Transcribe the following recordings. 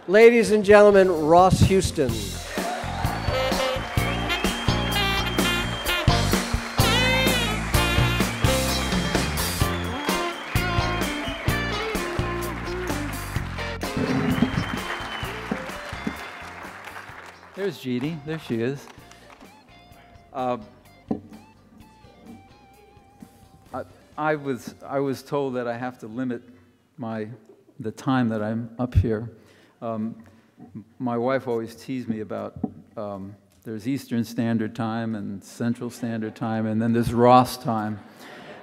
Ladies and gentlemen, Ross Houston. There's Jeannie. There she is. I was told that I have to limit the time that I'm up here. My wife always teased me about there's Eastern Standard Time and Central Standard Time, and then there's Ross time.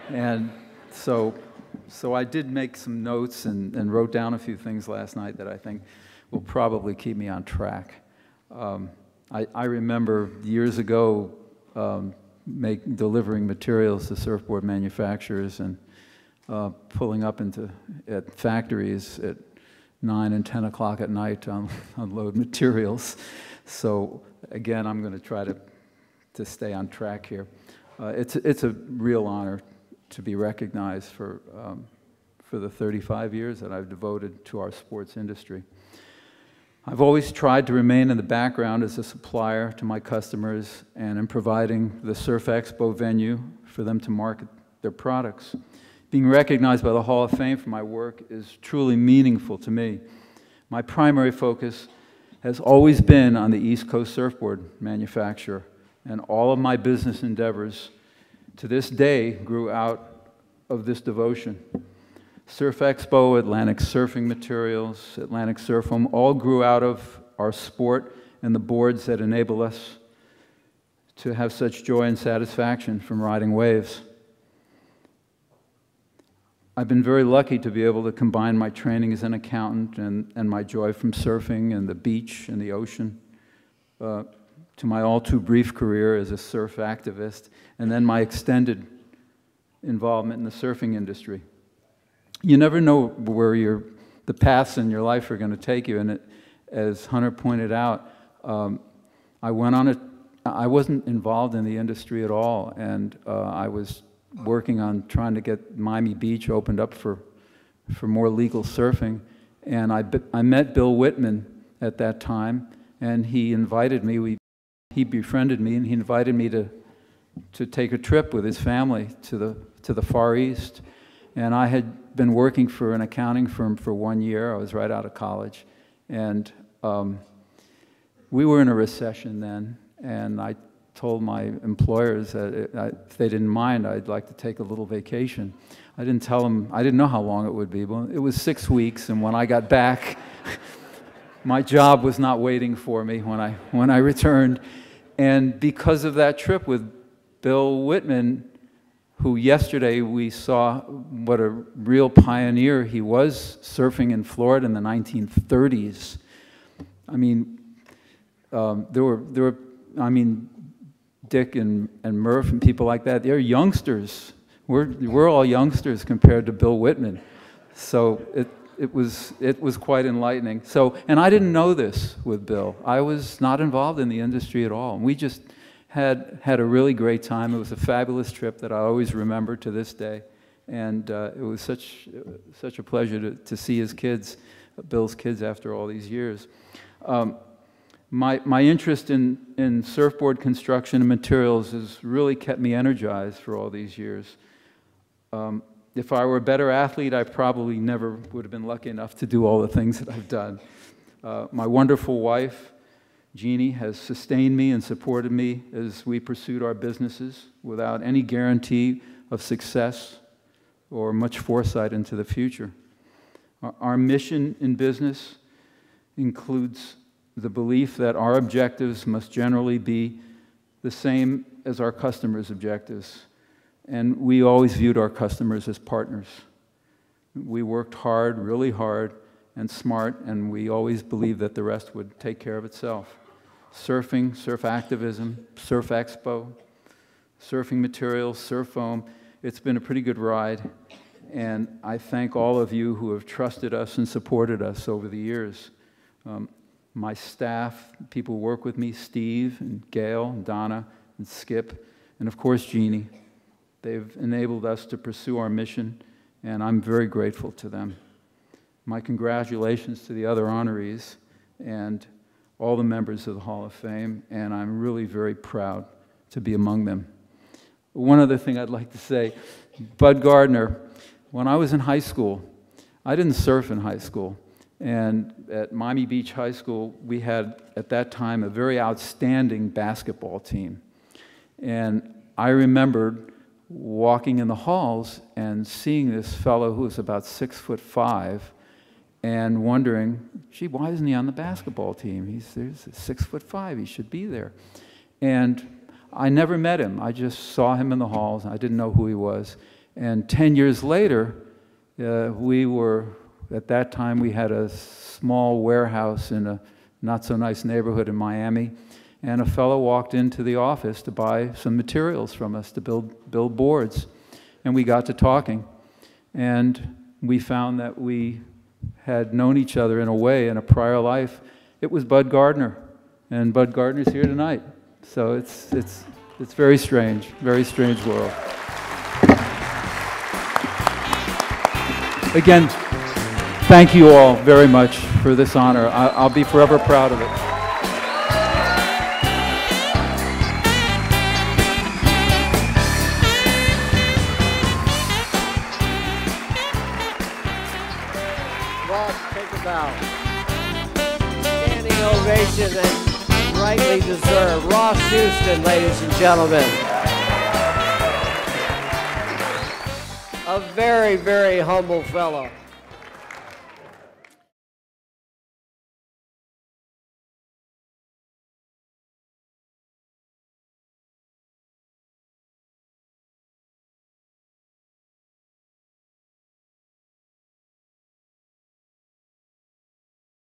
And so I did make some notes and wrote down a few things last night that I think will probably keep me on track. I remember years ago delivering materials to surfboard manufacturers and pulling up at factories at 9 and 10 o'clock at night to unload materials. So again, I'm going to try to stay on track here. It's a real honor to be recognized for the 35 years that I've devoted to our sports industry. I've always tried to remain in the background as a supplier to my customers and in providing the Surf Expo venue for them to market their products. Being recognized by the Hall of Fame for my work is truly meaningful to me. My primary focus has always been on the East Coast surfboard manufacturer, and all of my business endeavors to this day grew out of this devotion. Surf Expo, Atlantic Surfing Materials, Atlantic Surf Home, all grew out of our sport and the boards that enable us to have such joy and satisfaction from riding waves. I've been very lucky to be able to combine my training as an accountant and my joy from surfing and the beach and the ocean to my all too brief career as a surf activist, and then my extended involvement in the surfing industry. You never know where the paths in your life are going to take you, and as Hunter pointed out, I wasn't involved in the industry at all, and I was working on trying to get Miami Beach opened up for more legal surfing, and I met Bill Whitman at that time, and he invited me. He befriended me, and he invited me to take a trip with his family to the Far East. And I had been working for an accounting firm for 1 year. I was right out of college, and we were in a recession then, and I told my employers that if they didn't mind, I'd like to take a little vacation. I didn't tell them, I didn't know how long it would be, but it was 6 weeks, and when I got back, my job was not waiting for me when I returned. And because of that trip with Bill Whitman, who yesterday we saw what a real pioneer he was surfing in Florida in the 1930s. I mean, Dick and Murph and people like that, they're youngsters. We're all youngsters compared to Bill Whitman. So it was quite enlightening. So, and I didn't know this with Bill. I was not involved in the industry at all. We just had a really great time. It was a fabulous trip that I always remember to this day. And it was such a pleasure to see his kids, Bill's kids, after all these years. My interest in surfboard construction and materials has really kept me energized for all these years. If I were a better athlete, I probably never would have been lucky enough to do all the things that I've done. My wonderful wife, Jeannie, has sustained me and supported me as we pursued our businesses without any guarantee of success or much foresight into the future. Our mission in business includes the belief that our objectives must generally be the same as our customers' objectives. And we always viewed our customers as partners. We worked hard, really hard, and smart, and we always believed that the rest would take care of itself. Surfing, surf activism, Surf Expo, surfing materials, surf foam, it's been a pretty good ride. And I thank all of you who have trusted us and supported us over the years. My staff, people who work with me, Steve and Gail and Donna and Skip, and of course Jeannie. They've enabled us to pursue our mission, and I'm very grateful to them. My congratulations to the other honorees and all the members of the Hall of Fame, and I'm really very proud to be among them. One other thing I'd like to say, Bud Gardner, when I was in high school, I didn't surf in high school, and at Miami Beach High School, we had, at that time, a very outstanding basketball team. And I remembered walking in the halls and seeing this fellow who was about 6'5", and wondering, gee, why isn't he on the basketball team? He's 6'5", he should be there. And I never met him. I just saw him in the halls. I didn't know who he was. And 10 years later, at that time, we had a small warehouse in a not-so-nice neighborhood in Miami, and a fellow walked into the office to buy some materials from us to build boards. And we got to talking, and we found that we had known each other in a way in a prior life. It was Bud Gardner, and Bud Gardner's here tonight. So it's very strange world. Again, thank you all very much for this honor. I'll be forever proud of it. Standing ovation and rightly deserved. Ross Houston, ladies and gentlemen. A very, very humble fellow.